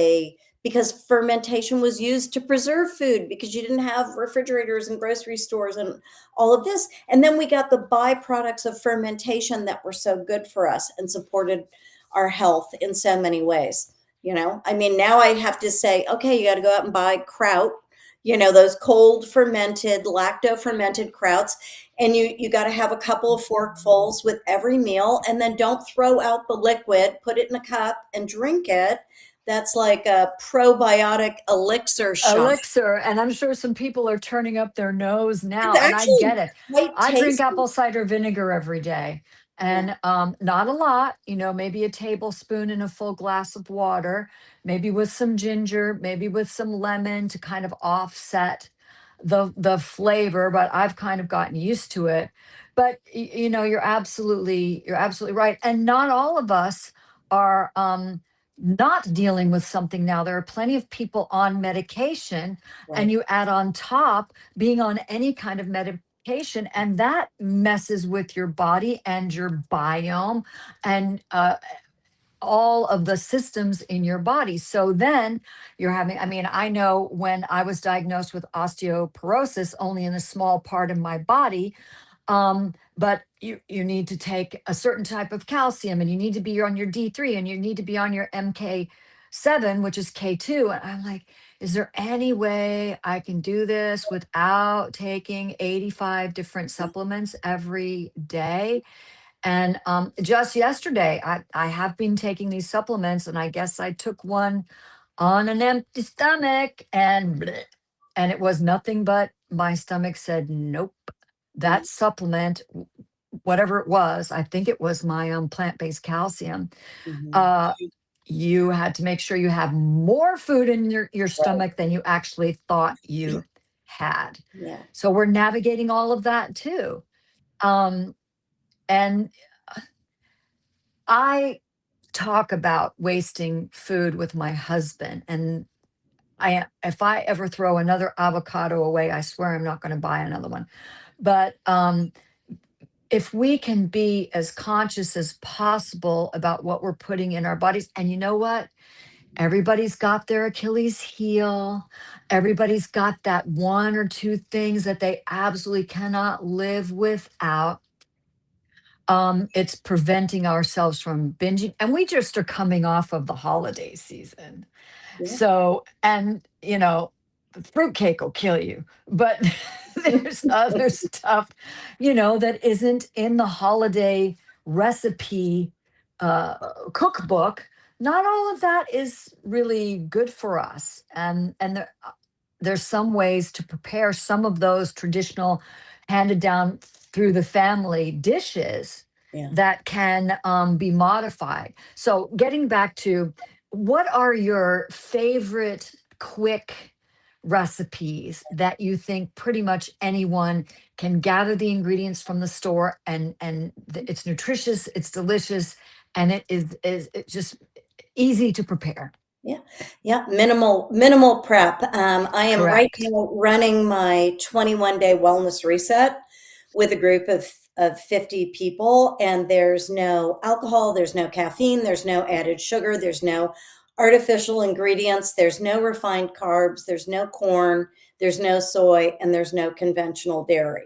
Because fermentation was used to preserve food, because you didn't have refrigerators and grocery stores and all of this. And then we got the byproducts of fermentation that were so good for us and supported our health in so many ways. I mean, now I have to say, okay, you got to go out and buy kraut, those cold fermented, lacto fermented krauts. And you got to have a couple of forkfuls with every meal, and then don't throw out the liquid, put it in a cup and drink it. That's like a probiotic elixir shot. Elixir, and I'm sure some people are turning up their nose It's now, and I actually get it. quite I drink tasty. apple cider vinegar every day, Yeah. and not a lot, maybe a tablespoon in a full glass of water, maybe with some ginger, maybe with some lemon to kind of offset the flavor, but I've kind of gotten used to it. But you're absolutely right. And not all of us are not dealing with something now. There are plenty of people on medication, and Right. you add on top being on any kind of medication, and that messes with your body and your biome and all of the systems in your body. So then you're having, I mean, I know when I was diagnosed with osteoporosis only in a small part of my body, but you need to take a certain type of calcium, and you need to be on your D3, and you need to be on your MK7, which is K2. And I'm like, is there any way I can do this without taking 85 different supplements every day? And just yesterday, I have been taking these supplements, and I guess I took one on an empty stomach, and bleh, and it was nothing but my stomach said, nope, Yeah. that supplement, whatever it was, I think it was my plant-based calcium. Mhm. Uh, you had to make sure you have more food in your Right. stomach than you actually thought you had. Yeah. So we're navigating all of that too. Um, and I talk about wasting food with my husband, and if I ever throw another avocado away, I swear I'm not going to buy another one. But if we can be as conscious as possible about what we're putting in our bodies, and you know what? Everybody's got their Achilles heel. Everybody's got that one or two things that they absolutely cannot live without. It's preventing ourselves from binging, and we just are coming off of the holiday season. Yeah. So, and the fruitcake will kill you, but there's other stuff, that isn't in the holiday recipe uh, cookbook. Not all of that is really good for us, and there's some ways to prepare some of those traditional handed down through the family dishes Yeah. that can be modified. So getting back to, what are your favorite quick recipes that you think pretty much anyone can gather the ingredients from the store, and it's nutritious, it's delicious, and it is it's just easy to prepare? Yeah. Yeah. Minimal prep. I am right Correct. now running my 21-day wellness reset with a group of 50 people, and there's no alcohol, there's no caffeine, there's no added sugar, there's no artificial ingredients, there's no refined carbs, there's no corn, there's no soy, and there's no conventional dairy.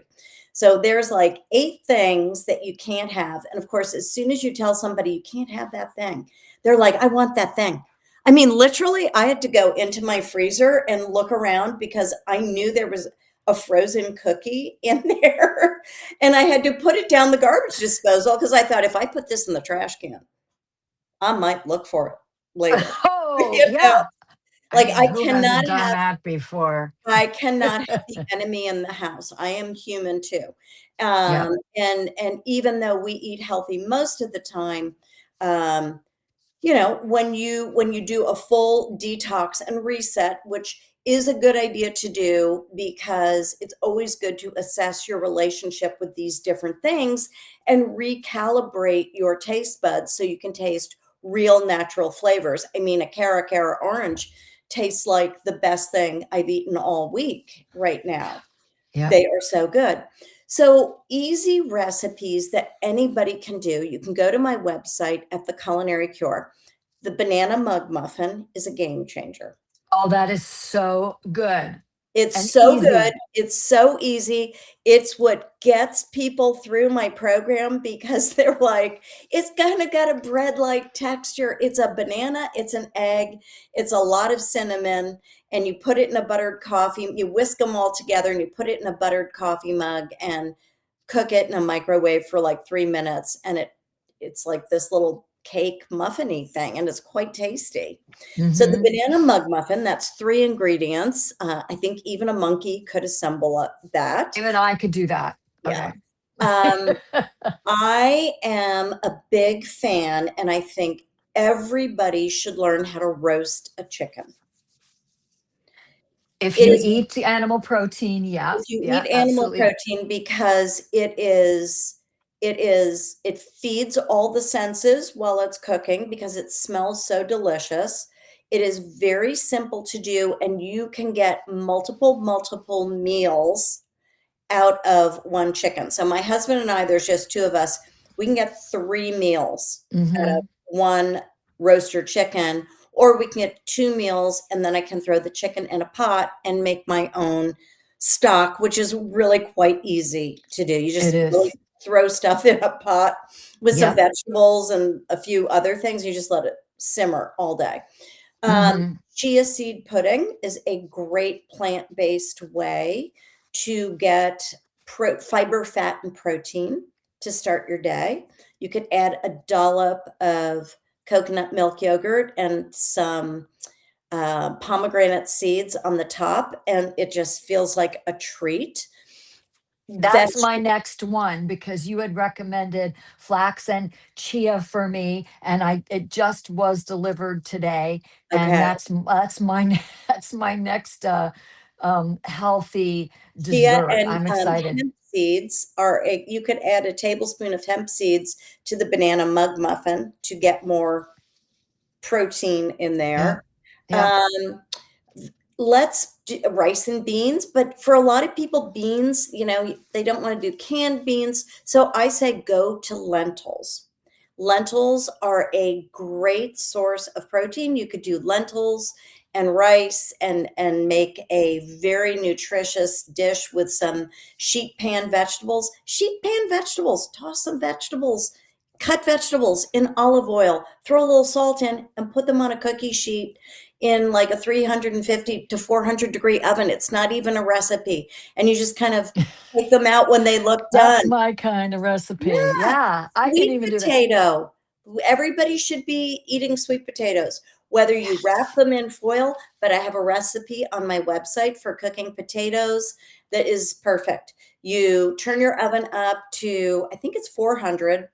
So there's like 8 things that you can't have. And of course, as soon as you tell somebody you can't have that thing, They're like, I want that thing. I mean, literally, I had to go into my freezer and look around because I knew there was a frozen cookie in there. And I had to put it down the garbage disposal because I thought if I put this in the trash can, I might look for it later. Oh, You know, yeah. I like mean, who hasn't done have that before? I cannot have the enemy in the house. I am human too. Yep. And even though we eat healthy most of the time, um, when you do a full detox and reset, which is a good idea to do because it's always good to assess your relationship with these different things and recalibrate your taste buds so you can taste real natural flavors. I mean, a Cara orange tastes like the best thing I've eaten all week right now. Yep. They are so good. So easy recipes that anybody can do. You can go to my website at The Culinary Cure. The banana mug muffin is a game changer. Oh, that is so good It's and so good. easy. It's so easy. It's what gets people through my program because they're like, it's kind of got a bread-like texture. It's a banana, it's an egg, it's a lot of cinnamon, and you put it in a buttered coffee. You whisk them all together and you put it in a buttered coffee mug and cook it in a microwave for like 3 minutes. And it's like this little cake muffiny thing, and it's quite tasty. So the Mhm. banana mug muffin, that's 3 ingredients. I think even a monkey could assemble that. Even I could do that. Yeah. Okay. Um, I am a big fan, and I think everybody should learn how to roast a chicken. If It you is eat the animal protein, yeah, if you yeah, eat animal absolutely. protein because it feeds all the senses while it's cooking because it smells so delicious. It is very simple to do, and you can get multiple meals out of one chicken. So my husband and I, there's just 2 of us, we can get 3 meals out of Mhm. 1 roaster chicken, or we can get 2 meals, and then I can throw the chicken in a pot and make my own stock, which is really quite easy to do. You It just really is. throw stuff in a pot with some Yep. vegetables and a few other things. You just let it simmer all day. Mhm. Chia seed pudding is a great plant-based way to get fiber, fat, and protein to start your day. You could add a dollop of coconut milk yogurt and some pomegranate seeds on the top, and it just feels like a treat. That's my Vegetable, next one because you had recommended flax and chia for me, and I it just was delivered today, and okay. that's my that's my next healthy Chia dessert. and I'm excited. hemp seeds you could add a tablespoon of hemp seeds to the banana mug muffin to get more protein in Yeah. there. Yeah. Um, let's do rice and beans, but for a lot of people, beans, they don't want to do canned beans. So I say go to lentils. Lentils are a great source of protein. You could do lentils and rice and make a very nutritious dish with some sheet pan vegetables. Sheet pan vegetables, toss some vegetables, cut vegetables in olive oil, throw a little salt in, and put them on a cookie sheet in like a 350 to 400-degree oven. It's not even a recipe. And you just kind of take them out when they look done. That's my kind of recipe. Yeah, Yeah, I can sweet even do that. potato. Everybody should be eating sweet potatoes, whether you wrap Yes. them in foil, but I have a recipe on my website for cooking potatoes that is perfect. You turn your oven up to, I think it's 400.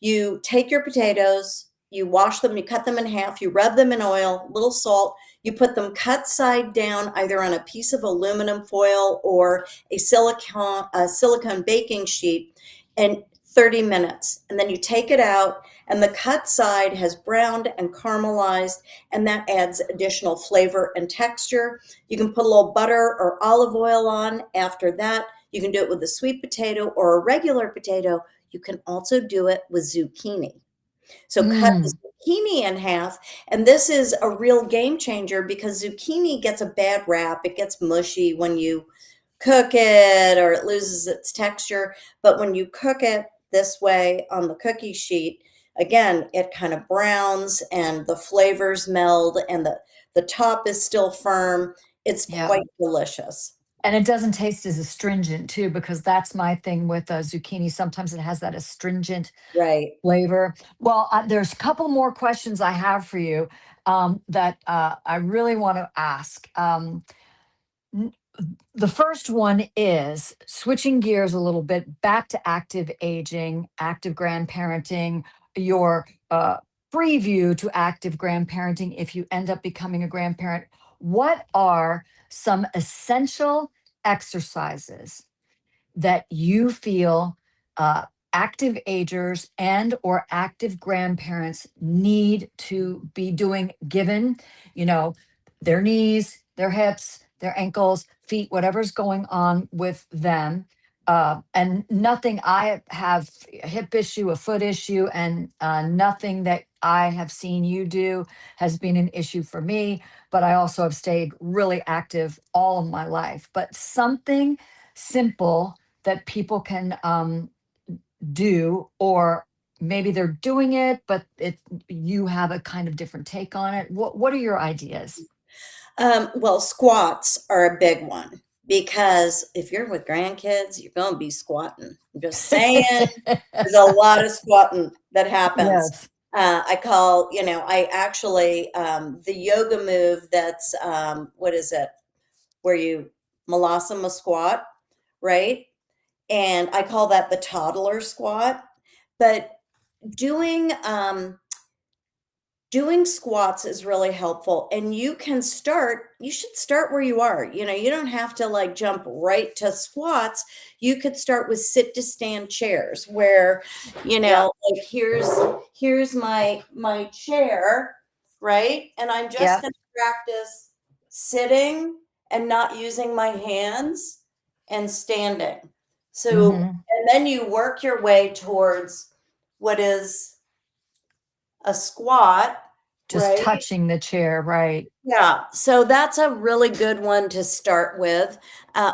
You take your potatoes, you wash them, you cut them in half, you rub them in oil, little salt, you put them cut side down either on a piece of aluminum foil or a silicone baking sheet, and 30 minutes. And then you take it out, and the cut side has browned and caramelized, and that adds additional flavor and texture. You can put a little butter or olive oil on after that. You can do it with a sweet potato or a regular potato. You can also do it with zucchini. So cut the Mm. zucchini in half, and this is a real game changer because zucchini gets a bad rap. It gets mushy when you cook it or it loses its texture. But when you cook it this way on the cookie sheet, again, it kind of browns and the flavors meld and the top is still firm. It's Yeah. quite delicious. And it doesn't taste as astringent too, because that's my thing with zucchini. Sometimes it has that astringent Right. flavor. Well, there's a couple more questions I have for you that I really want to ask. N- the first one is switching gears a little bit back to active aging, active grandparenting, your preview to active grandparenting if you end up becoming a grandparent. What are some essential exercises that you feel active agers and or active grandparents need to be doing, given, you know, their knees, their hips, their ankles, feet, whatever's going on with them? And nothing, I have a hip issue, a foot issue, and nothing that I have seen you do has been an issue for me. But I also have stayed really active all of my life. But something simple that people can do, or maybe they're doing it, but you have a kind of different take on it. What are your ideas? Well, squats are a big one because if you're with grandkids, you're going to be squatting. I'm just saying, there's a lot of squatting that happens. Yes. I actually, the yoga move that's, what is it? Where you Malasana squat, right? And I call that the toddler squat. But doing, doing squats is really helpful, and you should start where you are. You don't have to like jump right to squats. You could start with sit to stand chairs where, Yep. like here's my chair, right? And I'm just Yep. going to practice sitting and not using my hands and standing. So, Hmm. and then you work your way towards what is a squat, Just right? touching the chair, right? Yeah, so that's a really good one to start with.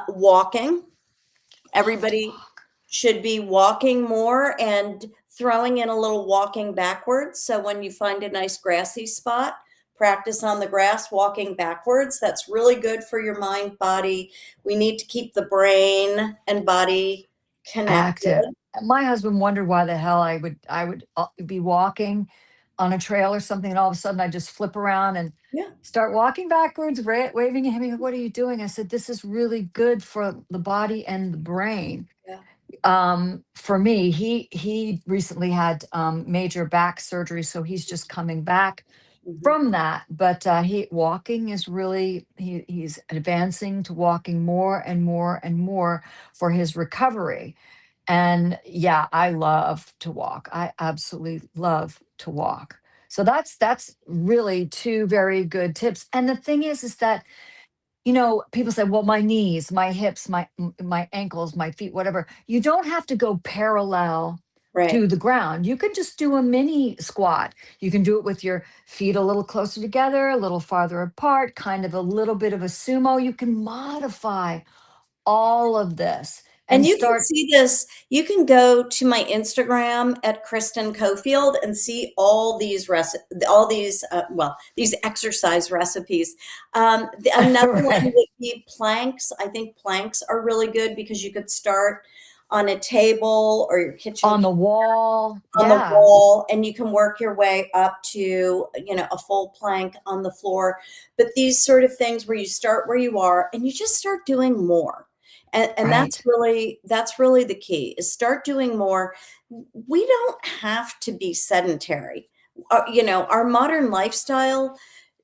Walking. Love to Everybody walk. should be walking more and throwing in a little walking backwards. So when you find a nice grassy spot, practice on the grass walking backwards. That's really good for your mind, body. We need to keep the brain and body connected. Active. My husband wondered why the hell I would be walking on a trail or something, and all of a sudden I just flip around and Yeah, start walking backwards, waving at him. He goes, "What are you doing?" I said, "This is really good for the body and the brain." yeah. For me, he recently had major back surgery, so he's just coming back Mhm. from that. But he walking is really, he's advancing to walking more and more and more for his recovery. And yeah, I love to walk. I absolutely love to walk. So that's really two very good tips. And the thing is that, people say, well, my knees, my hips, my ankles, my feet, whatever. You don't have to go parallel to Right. the ground. You can just do a mini squat. You can do it with your feet a little closer together, a little farther apart, kind of a little bit of a sumo. You can modify all of this And and you can start see this, you can go to my Instagram at Kristen Coffield and see these exercise recipes. Another one right would be planks. I think planks are really good because you could start on a table or your kitchen on the wall. on the Yeah, wall, and you can work your way up to a full plank on the floor. But these sort of things where you start where you are and you just start doing more, and right. that's really the key, is start doing more. We don't have to be sedentary. Our modern lifestyle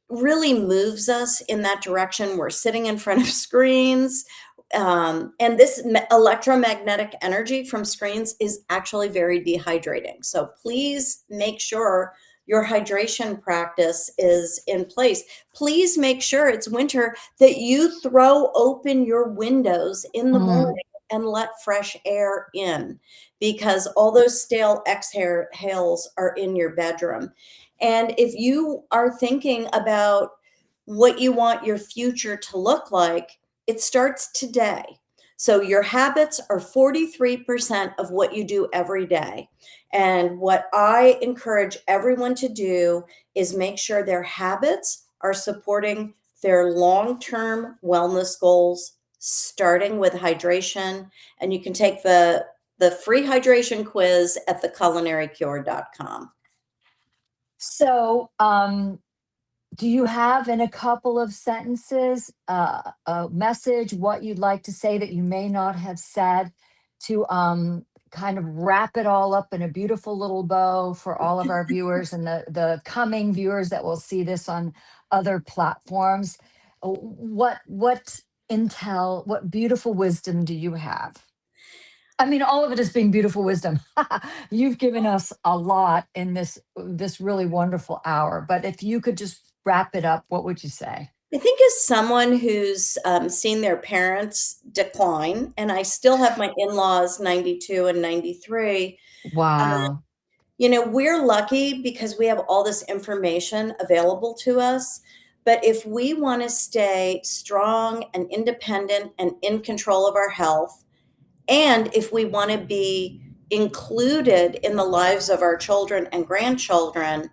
really moves us in that direction. We're sitting in front of screens. And this electromagnetic energy from screens is actually very dehydrating. So please make sure your hydration practice is in place. Please make sure it's winter that you throw open your windows in the Mm, morning and let fresh air in, because all those stale exhales are in your bedroom. And if you are thinking about what you want your future to look like, it starts today. So your habits are 43% of what you do every day. And what I encourage everyone to do is make sure their habits are supporting their long-term wellness goals, starting with hydration. And you can take the free hydration quiz at theculinarycure.com. So, do you have in a couple of sentences a message, what you'd like to say that you may not have said to kind of wrap it all up in a beautiful little bow for all of our viewers and the coming viewers that will see this on other platforms? What intel, what beautiful wisdom do you have? I mean, all of it has been beautiful wisdom. You've given us a lot in this really wonderful hour. But if you could just wrap it up, what would you say? I think as someone who's seen their parents decline, and I still have my in-laws 92 and 93, Wow. we're lucky because we have all this information available to us. But if we want to stay strong and independent and in control of our health, and if we want to be included in the lives of our children and grandchildren,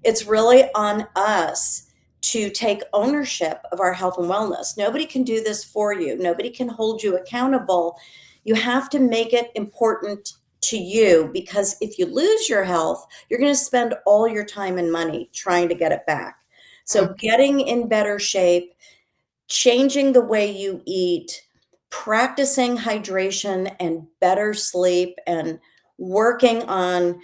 it's really on us to take ownership of our health and wellness. Nobody can do this for you. Nobody can hold you accountable. You have to make it important to you, because if you lose your health, you're going to spend all your time and money trying to get it back. Mm. So getting in better shape, changing the way you eat, practicing hydration and better sleep, and working on,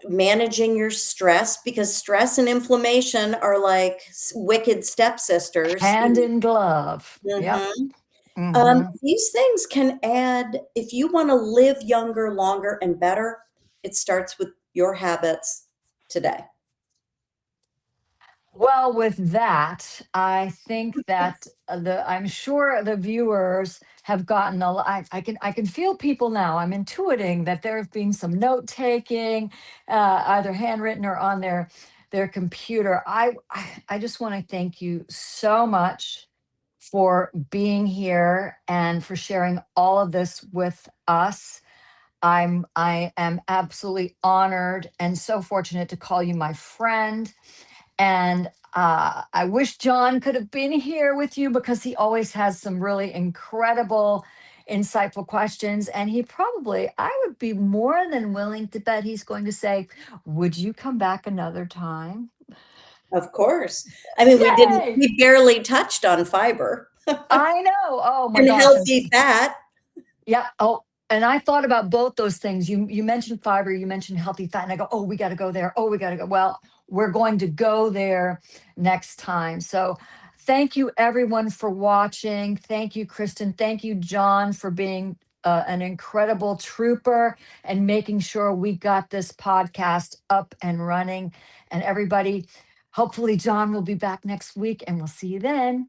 managing your stress, because stress and inflammation are like wicked stepsisters. Hand in glove. Yep. Mhm. Hmm. These things can add, if you want to live younger, longer, and better, it starts with your habits today. Well, with that, I think that I'm sure the viewers have gotten a lot. I can feel people now. I'm intuiting that there have been some note taking, either handwritten or on their computer. I just want to thank you so much for being here and for sharing all of this with us. I am absolutely honored and so fortunate to call you my friend. And I wish John could have been here with you because he always has some really incredible, insightful questions. And I would be more than willing to bet he's going to say, would you come back another time? Of course. I mean, Yay! we barely touched on fiber I know. Oh my and gosh. healthy fat. Yeah. Oh, and I thought about both those things. You mentioned fiber, you mentioned healthy fat, and I go, oh, we got to go there. Oh, we got to go. Well, we're going to go there next time. So thank you everyone for watching. Thank you, Kristen. Thank you, John, for being an incredible trooper and making sure we got this podcast up and running. And everybody, hopefully John will be back next week and we'll see you then.